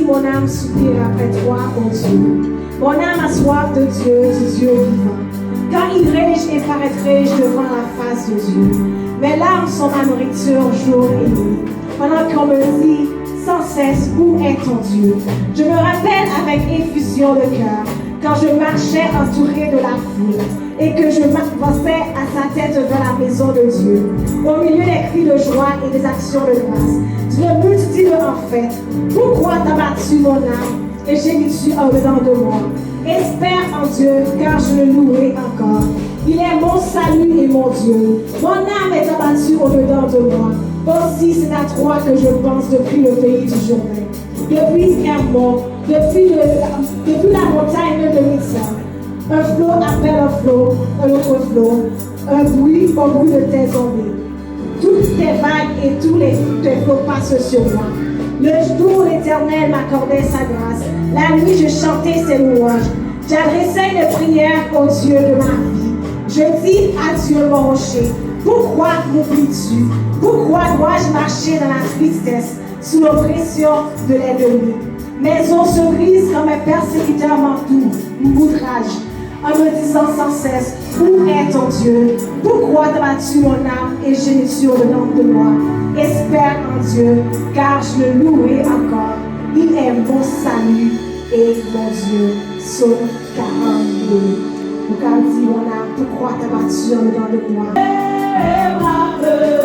mon âme soupire après toi, ô Dieu. Mon âme a soif de Dieu vivant. Quand irai-je et paraîtrai-je devant la face de Dieu? Mes larmes sont ma nourriture jour et nuit. Pendant qu'on me dit sans cesse, où est ton Dieu? Je me rappelle avec effusion de cœur, quand je marchais entouré de la foule, et que je m'avançais à sa tête vers la maison de Dieu, au milieu des cris de joie et des actions de grâce, d'une multitude en fête. Pourquoi t'as battu mon âme et gémis-tu en dedans de moi? Espère en Dieu, car je le louerai encore. Il est mon salut et mon Dieu. Mon âme est abattue au-dedans de moi. Aussi, c'est à toi que je pense depuis le pays du Jourdain, depuis Hermon, depuis la montagne de Missa. Un flot appelle un flot, un autre flot, un bruit au bruit de tes ondes. Toutes tes vagues et tous tes flots passent sur moi. Le jour, l'Éternel m'accordait sa grâce. La nuit, je chantais ses louanges. J'adressais une prière au Dieu de ma vie. Je dis à Dieu, mon rocher, pourquoi m'oublies-tu? Pourquoi dois-je marcher dans la tristesse, sous l'oppression de l'ennemi? Mes os se brisent quand mes persécuteurs m'outragent, en me disant sans cesse, où est ton Dieu? Pourquoi t'as battu mon âme et gémis-tu au-dedans de moi? Espère en Dieu, car je le louerai encore. Il est mon salut et mon Dieu. Psaume 42. Pourquoi dit mon âme, pourquoi t'as battu au-dedans de moi? Comment te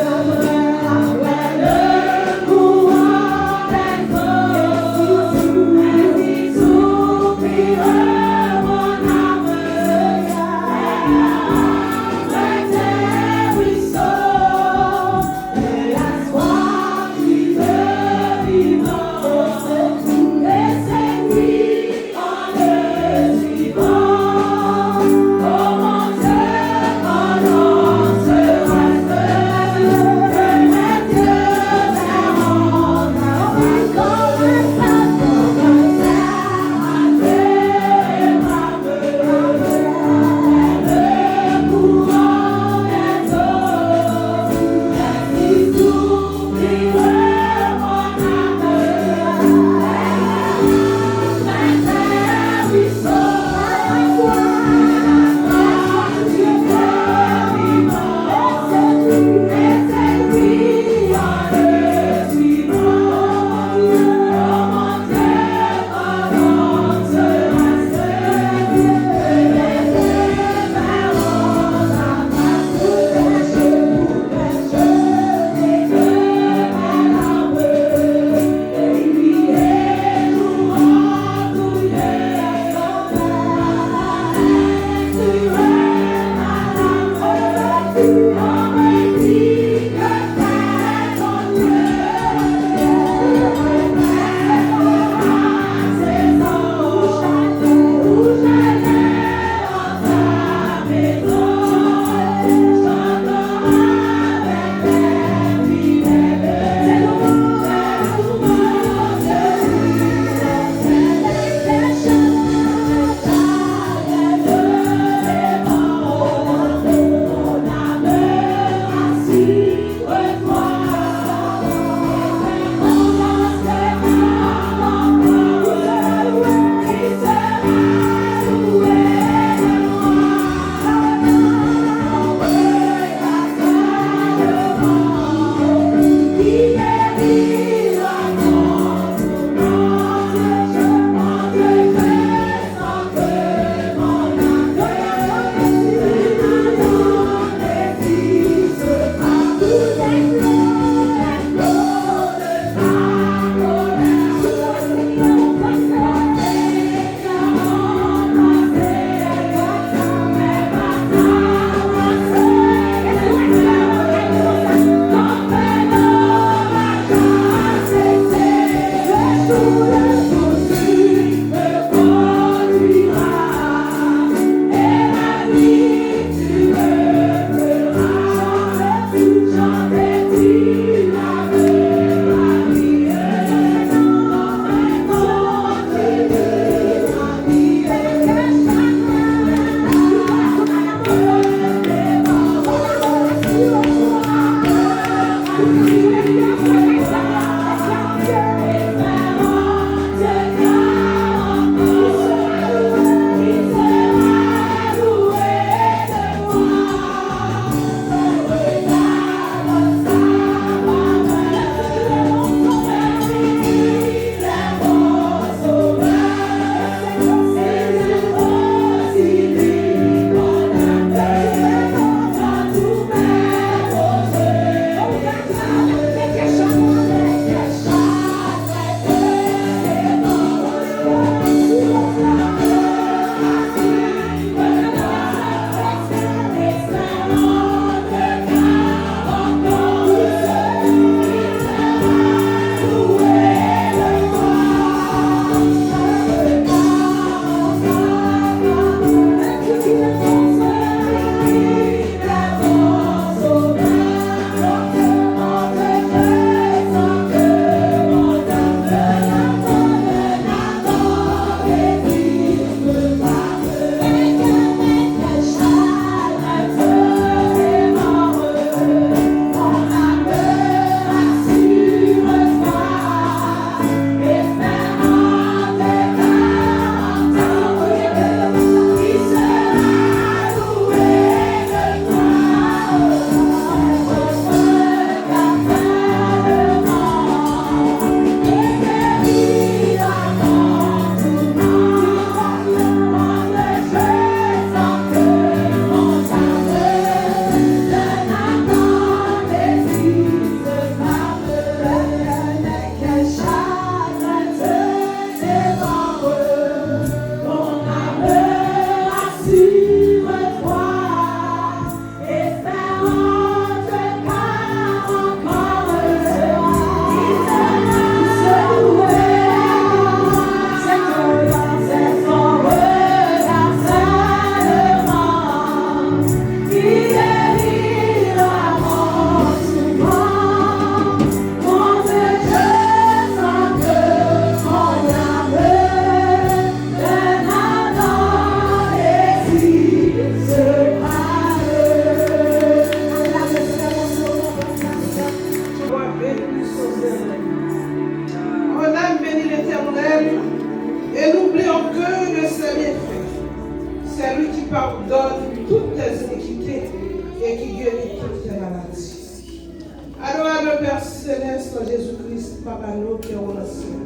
Père Céleste, en Jésus-Christ, Papa nous qui est au ciel.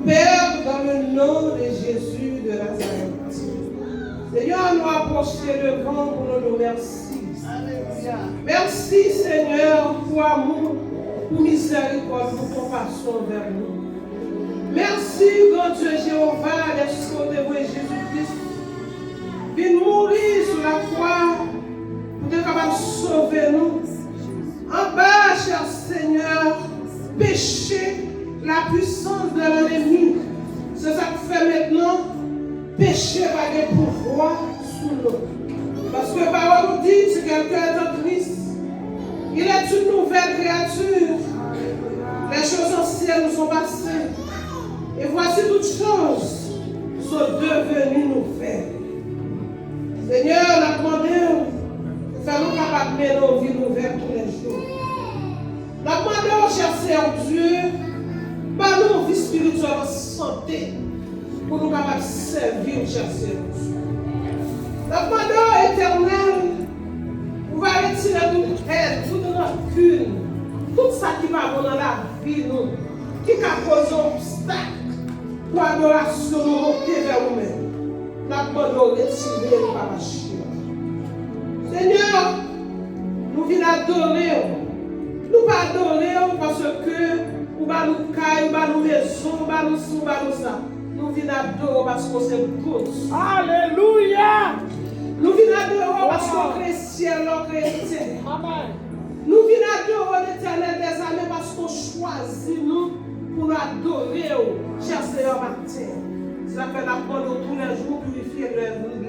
Père, dans le nom de Jésus de Nazareth, Seigneur, nous approcher devant pour nous merci. Alléluia. Merci, Seigneur, pour amour, pour miséricorde, pour compassion vers nous. Merci, grand Dieu Jéhovah, d'être sauvé Jésus-Christ. Viens mourir sur la croix pour être capable de sauver nous. En bas, cher Seigneur, péché, la puissance de l'ennemi. C'est ça que fait maintenant. Péché va des pouvoir sous nous. Parce que la parole nous dit, si quelqu'un est en Christ, il est une nouvelle créature. Les choses anciennes nous sont passées. Et voici toutes choses sont devenues nouvelles. Seigneur, nous demandons, fais-nous capables de nos vies nouvelles tous les jours. Nous demandons, cher Seigneur Dieu, par nos vies spirituelles en santé, pour nous capables de servir, cher Seigneur Dieu. Nous demandons, éternel, pour retirer toute haine, toute rancune, tout ça qui va dans la vie, nous, qui a causé un obstacle pour l'adoration, nous monter vers nous-mêmes. Nous demandons de retirer nous par la chair. Seigneur, nous venons adorer. Nous pas adorer parce que nous va nous caille, nous va nous maison, nous va nous sous, nous va nous ça. Nous venons adorer parce que c'est good. Alléluia. Nous venons adorer parce qu'on crée ciel, on crée terre. Amen. Nous venons adorer l'Éternel des armées parce qu'on choisit nous pour nous adorer, cher Seigneur matin. Ça fait la parole tous les jours, purifier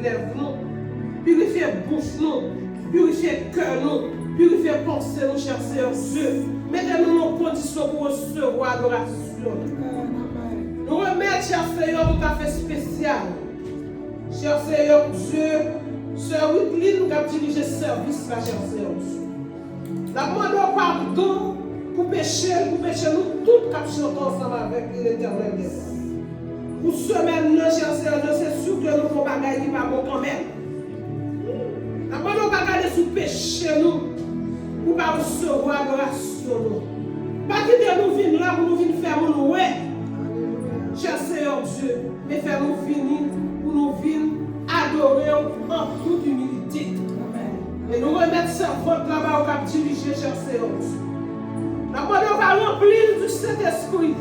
lèvres nous, purifier bouche nous, purifier cœur nous, purifier pensée nous, cher Seigneur Dieu. Mettez-nous en condition pour recevoir l'adoration. Nous remettons, cher Seigneur, tout à fait spécial. Cher Seigneur Dieu, Sœur Whitley nous a dirigé service là, cher Seigneur Dieu. Nous demandons pardon pour pécher nous toutes qui chantons ensemble avec l'Éternel des cieux. Pour semaine, cher Seigneur, c'est sûr que nous avons pas gagner pas bon quand même. Nous demandons pas garder sous péché nous pour pas recevoir l'adoration. Pas quitter nous venir là pour nous venir faire nous ouais. Cher Seigneur Dieu, mais faire nous venir pour nous venir adorer en toute humilité. Et nous remettre servante là-bas au cap dirigé, cher Seigneur. Nous va remplir du Saint-Esprit.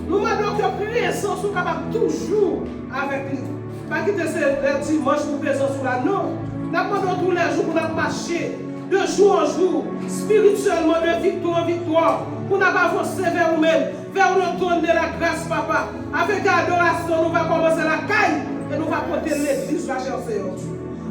Nous demandons que présence soit capable toujours avec lui. Pas quitter ce dimanche pour présence sur la non. Nous demandons tous les jours pour nous marcher de jour en jour, spirituellement, de victoire en victoire, pour nous avancer vers nous-mêmes, vers le trône de la grâce, papa. Avec l'adoration, nous allons commencer la caille et nous allons porter l'église, la cher Seigneur.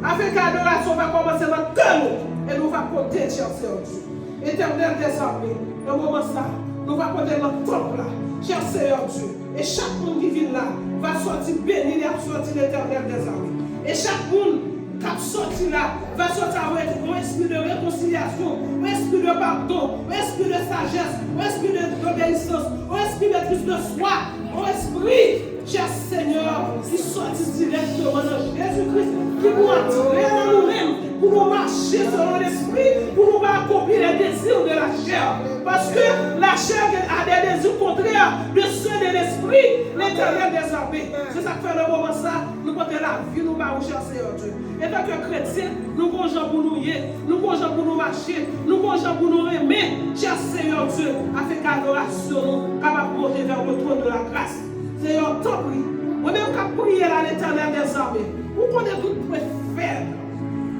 Avec l'adoration, on va commencer notre cœur et nous allons porter, cher Seigneur Dieu. Éternel des armées, dans le moment ça, nous allons porter notre temple là, cher Seigneur Dieu. Et chaque monde qui vient là va sortir béni et sortir l'éternel des armées. Et chaque monde qui sorti là va sortir avec un esprit de réconciliation, un esprit de pardon, un esprit de sagesse, un esprit d'obéissance, un esprit de plus de soi, un esprit, cher Seigneur, qui sortit directement dans Jésus-Christ, qui nous entrer dans nous-mêmes, pour nous marcher selon l'esprit, pour nous accomplir les désirs de la chair. Parce que la chair a des désirs contraires de ceux de l'esprit, l'éternel des armées. C'est ça que fait le moment ça, nous portons la vie, nous allons chercher Dieu. Et tant que chrétiens, nous gongeons pour nous y, nous gongeons pour nous marcher, nous gongeons pour nous aimer, cher Seigneur Dieu, afin qu'adoration nous capable de monter vers le trône de la grâce. Seigneur, t'en prie. Moi-même qui prier à l'éternel des armées, vous connaissez tout pour faire.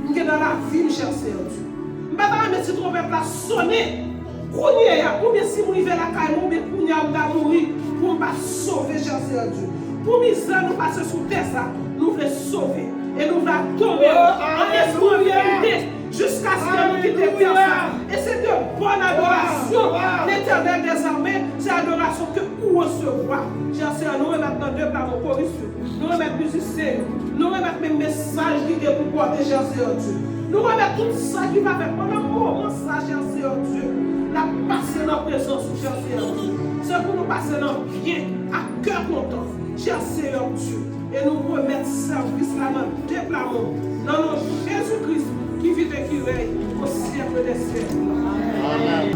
Nous sommes dans la vie, cher Seigneur Dieu. Je ne vais pas mettre si trompette là sonner. Combien si vous vivez la caille, combien de gens ont mourir pour ne pas sauver, cher Seigneur Dieu. Pour misère, nous passer sous terre, ça, nous voulons sauver. Et nous voulons adorer en esprit en vérité jusqu'à ce que nous quittions terre ça. Et c'est de bonne adoration. L'éternel des armées, c'est l'adoration que nous recevons. Cher Seigneur, nous remettons deux plats au chorus, nous remettons musiciens, nous remettons mes messages qui sont pour porter, cher Seigneur Dieu. Nous remettons tout ça qui va faire pendant un moment, ça, cher Seigneur Dieu. La passer dans la présence, cher Seigneur Dieu. C'est pour nous passer dans bien, à cœur content, cher Seigneur Dieu. Et nous remettre service là dans le déploiement, dans le nom de Jésus-Christ qui vit et qui règne au siècle des siècles. Amen.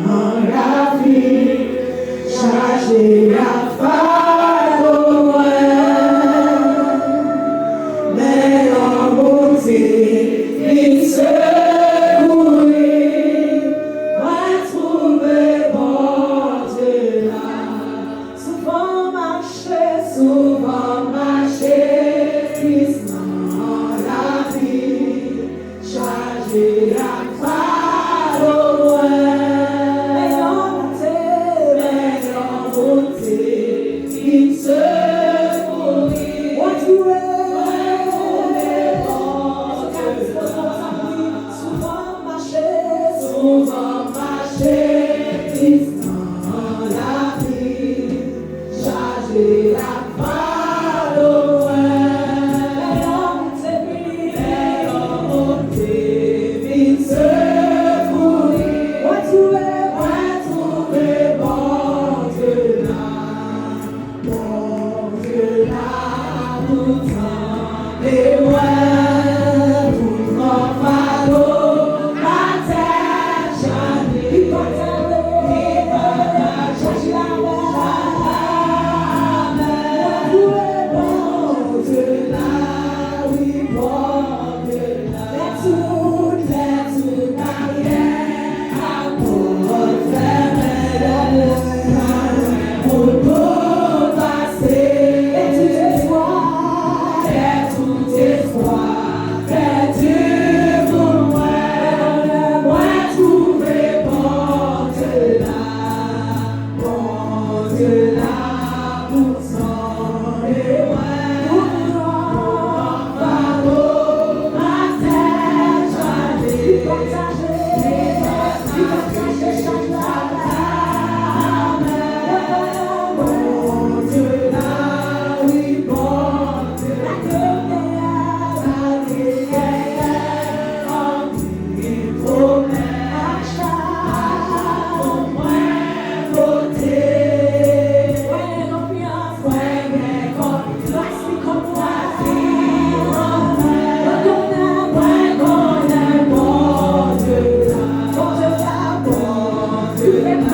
Chasser,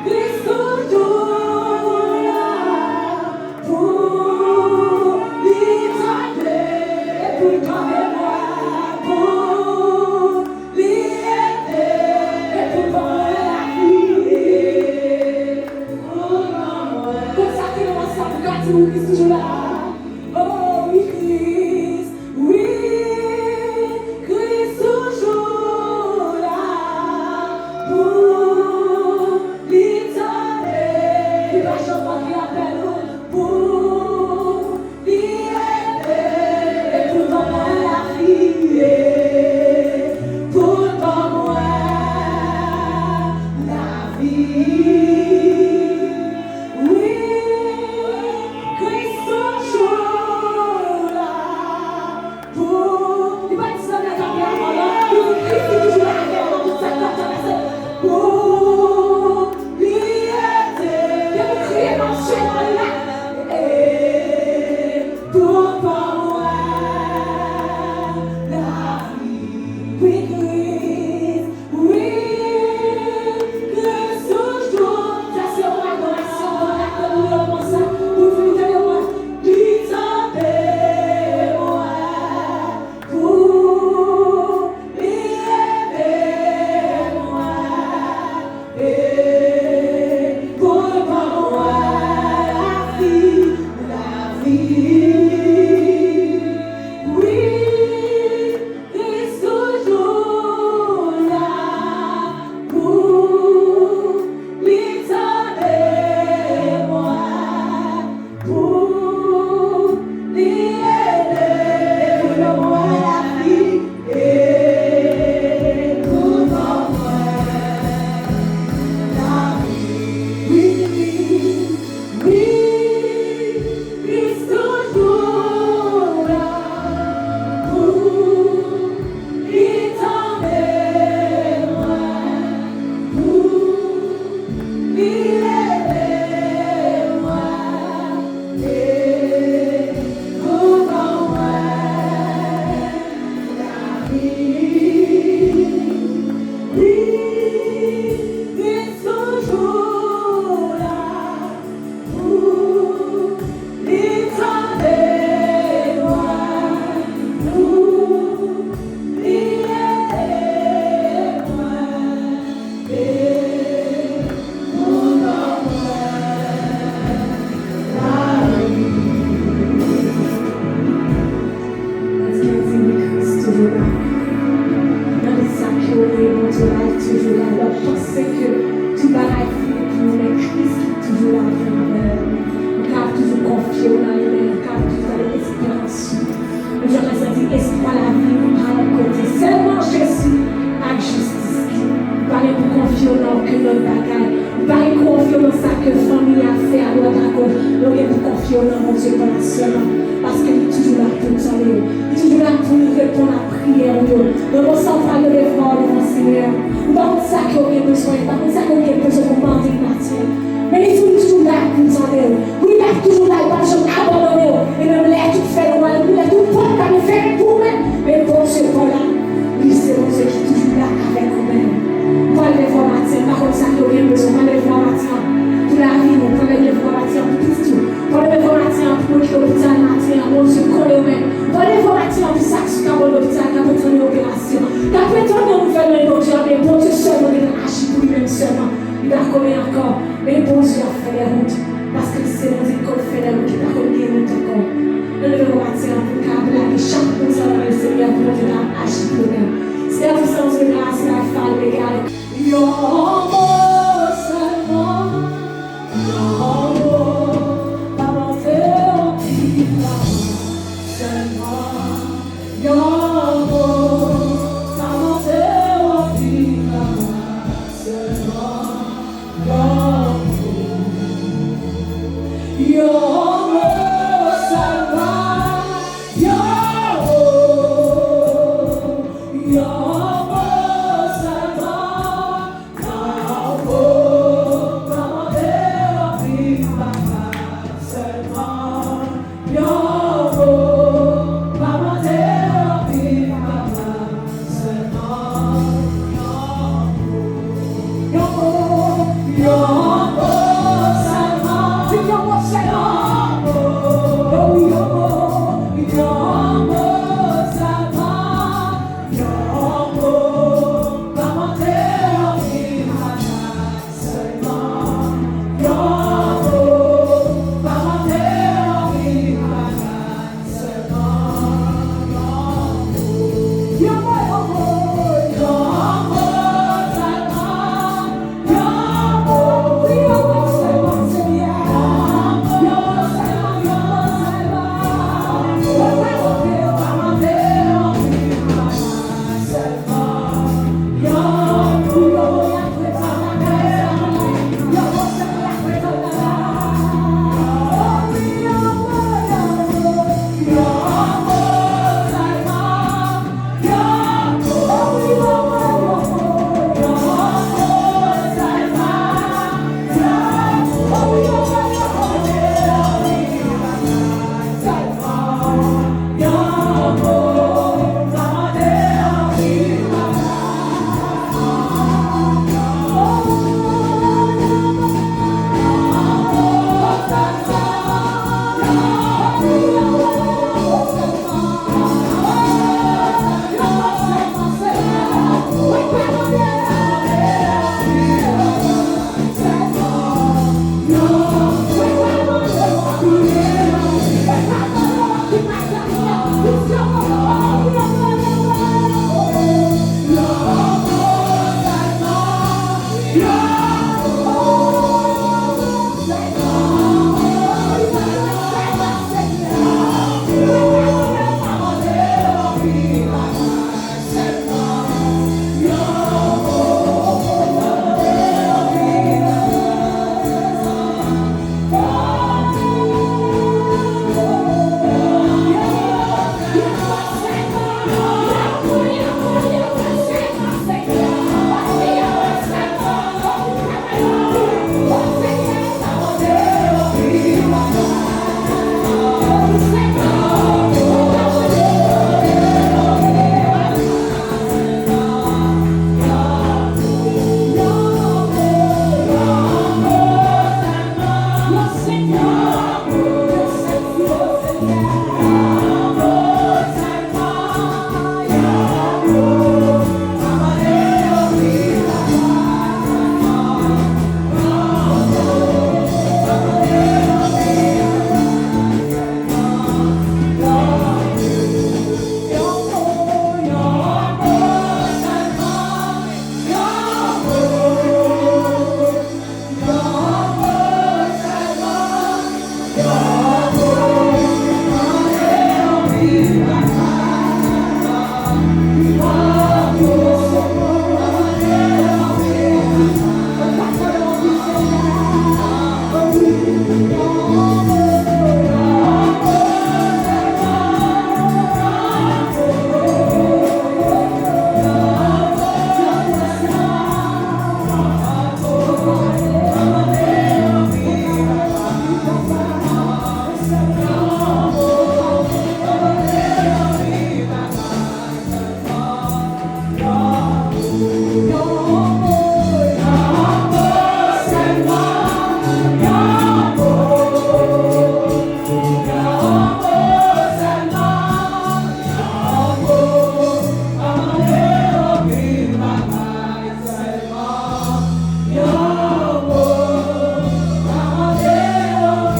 Cristo c'est vous qui êtes toujours là. Oh oui, Christ toujours là pour l'éternité. Il va chanter qui appelle pour l'aider et pour donner la vie. Pour donner la vie. Oui, Christ toujours là pour. Il va dire ça dans la carrière. Christ est toujours là dans toute cette traversée. Pour l'aider. Il va crier dans ce chemin-là. Et pour donner la vie. Oui, Christ toujours. Ça c'est une adoration, on a connu comme ça. Pour vous dire, moi, disons-moi, pour aimer-moi, et pour moi, la vie. Oui, Christ toujours là pour l'éternité-moi, pour l'aider, pour moi la vie, et pour moi la vie. Oui, Christ toujours là pour l'éternité-moi, pour l'aider-moi, et pour moi la vie. Oui, Christ toujours là pour l'éternité-moi, pour l'aider-moi, et pour moi la vie. Est-ce que c'est Christ toujours là? Dans les sacs, on est toujours là. Alors, je pense que tout va être fini pour nous, mais Christ qui est toujours là. On garde toujours confié dans les mains, on garde toujours l'espérance. Le jour où ça dit espoir la vie, on va à côté. Seulement Jésus a justice. On va pour confier dans que notre bagaille. On va confier dans ça que la famille a fait à notre accord. On va pour confier dans mon Dieu pour la seulement. Parce qu'il est toujours là pour nous aller. Il est toujours là pour nous répondre à la prière. Nous allons s'envoyer le effort devant le Seigneur. Nous allons ça qu'on a besoin. Nous allons ça qu'on a besoin pour demander matin. Mais il est toujours là pour nous aller. Oui, il est toujours là. Il va nous abandonner. Et nous l'avons tout fait. Nous l'avons tout fait. Nous l'avons fait pour nous. Mais pour ce temps-là, oui, c'est mon Dieu qui est toujours là avec nous-mêmes. Nous allons le voir matin. Par contre, ça qu'on a besoin. Nous allons le voir matin. Pour la vie, nous allons le voir matin. Pour tout. Nous allons le voir matin. Pour l'hôpital matin. Mon Dieu, connaît nous-mêmes. Nous allons le voir matin. Pour ça que nous avons l'hôpital. Nous avons une opération. D'après toi, nous faisons une autre. Mais bon Dieu seulement, il a agi pour lui-même seulement. Il a commis encore. Mais bon Dieu a fait les routes. Parce que c'est mon Dieu qu'on fait les routes. Il a commis les routes encore. Nous devons bâtir un peu câble là. Et chaque chose dans le Seigneur pour Dieu a agi pour lui-même. C'est la puissance de grâce, la femme, les gars. Yo, seulement. Oh,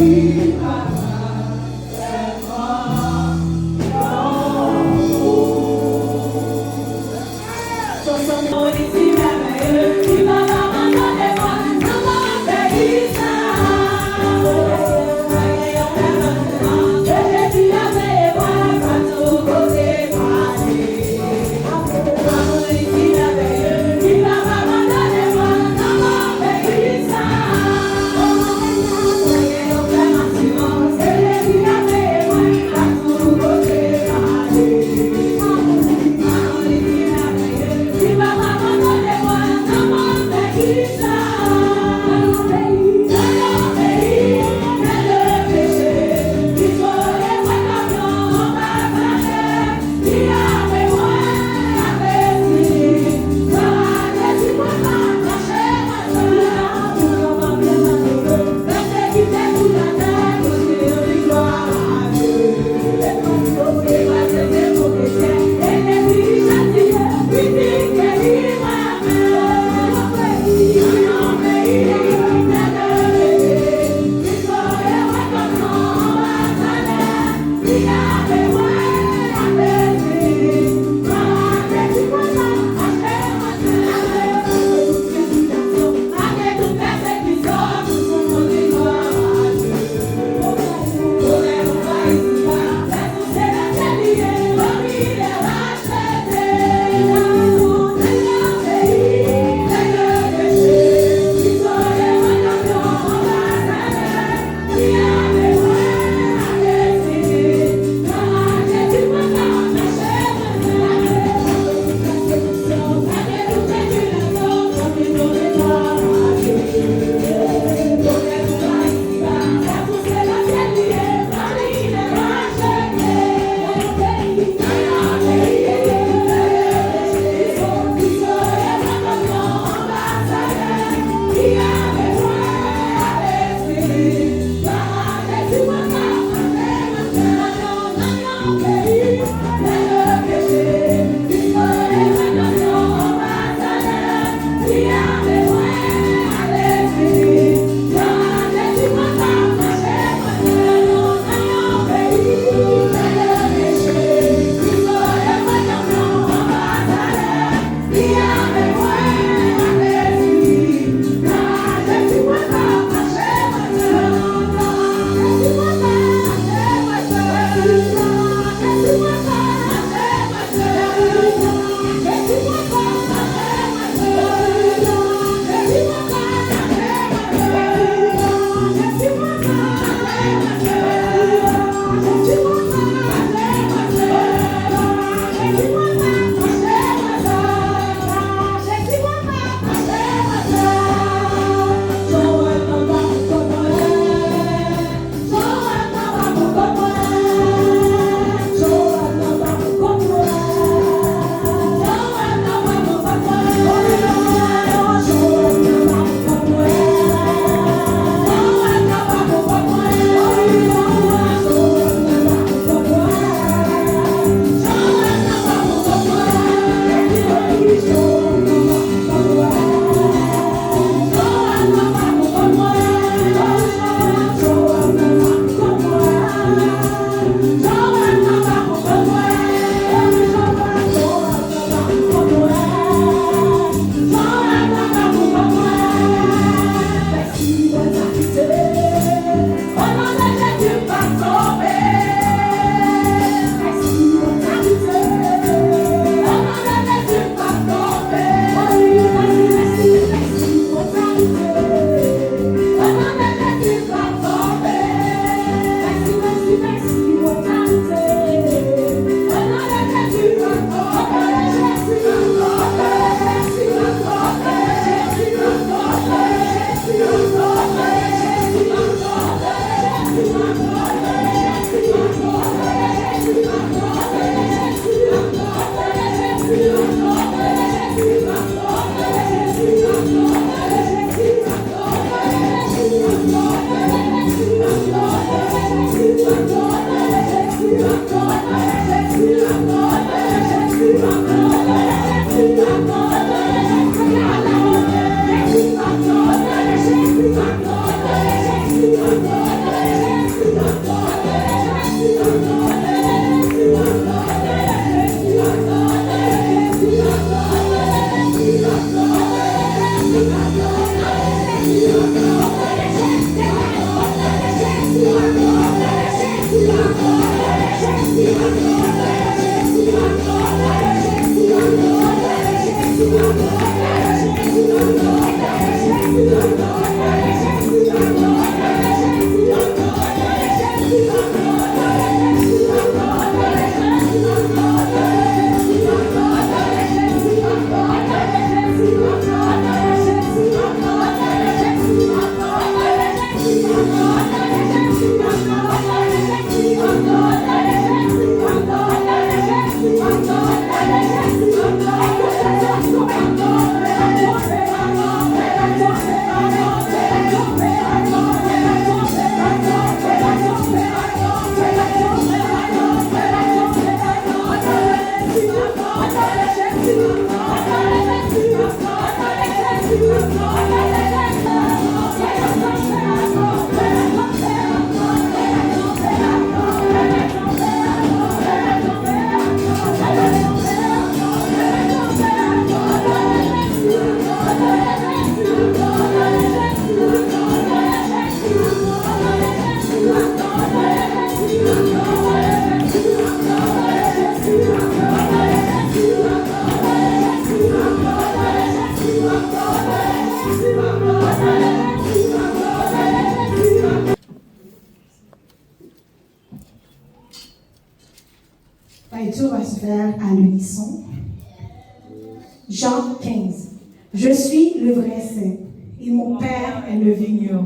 Thank you. lecture va se faire à l'unisson. Jean 15. Je suis le vrai cep, et mon Père est le vigneron.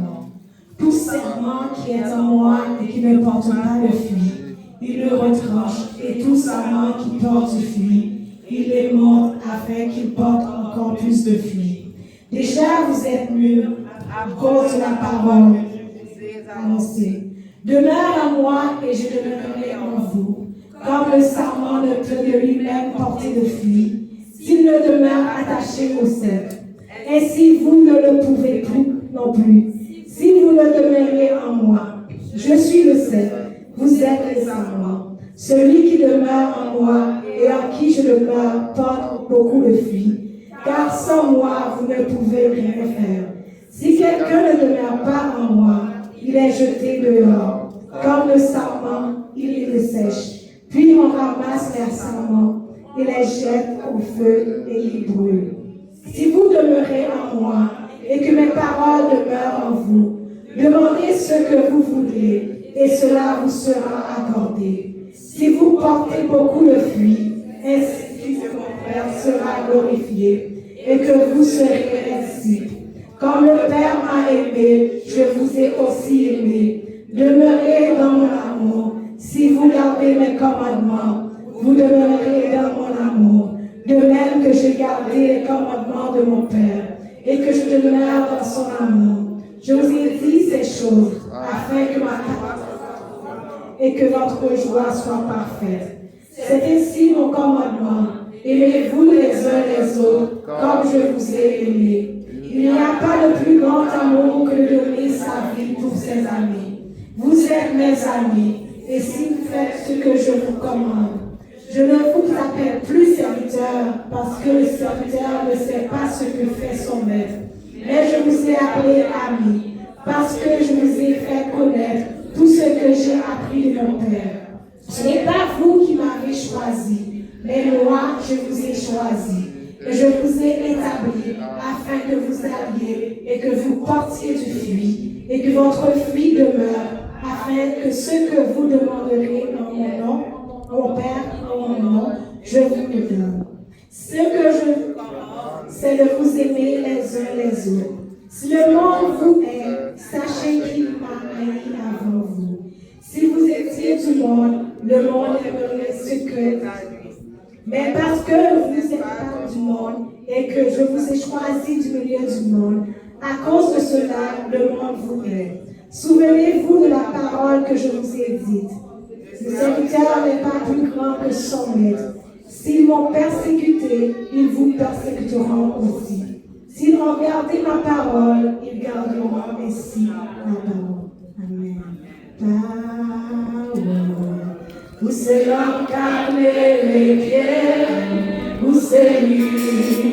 Tout serment qui est en moi et qui ne porte pas le fruit, il le retranche, et tout serment qui porte du fruit, il les monte afin qu'il porte encore plus de fruits. Déjà vous êtes mûrs à cause de la parole annoncée. Demeure en moi et je demeurerai en vous. Comme le sarment ne peut de lui-même porter de fruits, s'il ne demeure attaché au cep. Ainsi vous ne le pouvez plus non plus. Si vous ne demeurez en moi, je suis le cep, vous êtes les sarments. Celui qui demeure en moi et en qui je demeure porte beaucoup de fruits, car sans moi vous ne pouvez rien faire. Si quelqu'un ne demeure pas en moi, il est jeté dehors. Comme le sarment, il les sèche. Puis on ramasse les sarments et les jette au feu et ils brûlent. Si vous demeurez en moi et que mes paroles demeurent en vous, demandez ce que vous voudrez et cela vous sera accordé. Si vous portez beaucoup de fruits, ainsi que mon Père sera glorifié et que vous serez mes disciples. Comme le Père m'a aimé, je vous ai aussi aimé. Demeurez dans mon amour. Si vous gardez mes commandements, vous demeurerez dans mon amour. De même que j'ai gardé les commandements de mon Père et que je demeure dans son amour. Je vous ai dit ces choses afin que ma et que votre joie soit parfaite. C'est ainsi mon commandement. Aimez-vous les uns les autres comme je vous ai aimé. Il n'y a pas de plus grand amour que de donner sa vie pour ses amis. Vous êtes mes amis, et si vous faites ce que je vous commande, je ne vous appelle plus serviteur, parce que le serviteur ne sait pas ce que fait son maître. Mais je vous ai appelé amis, parce que je vous ai fait connaître tout ce que j'ai appris de mon Père. Ce n'est pas vous qui m'avez choisi, mais moi je vous ai choisi. Et je vous ai établi afin que vous alliez et que vous portiez du fruit et que votre fruit demeure, afin que ce que vous demanderez en mon nom, mon Père en mon nom, je vous le donne. Ce que je vous commande, c'est de vous aimer les uns les autres. Si le monde vous aime, sachez qu'il m'a haï avant vous. Si vous étiez du monde, le monde aimerait ce que mais parce que vous n'êtes pas du monde et que je vous ai choisi du milieu du monde, à cause de cela, le monde vous aime. Souvenez-vous de la parole que je vous ai dite. Le serviteur n'est pas plus grand que son maître. S'ils m'ont persécuté, ils vous persécuteront aussi. S'ils ont gardé ma parole, ils garderont ainsi ma parole. Amen. Où c'est l'homme calmé les pieds, où c'est lui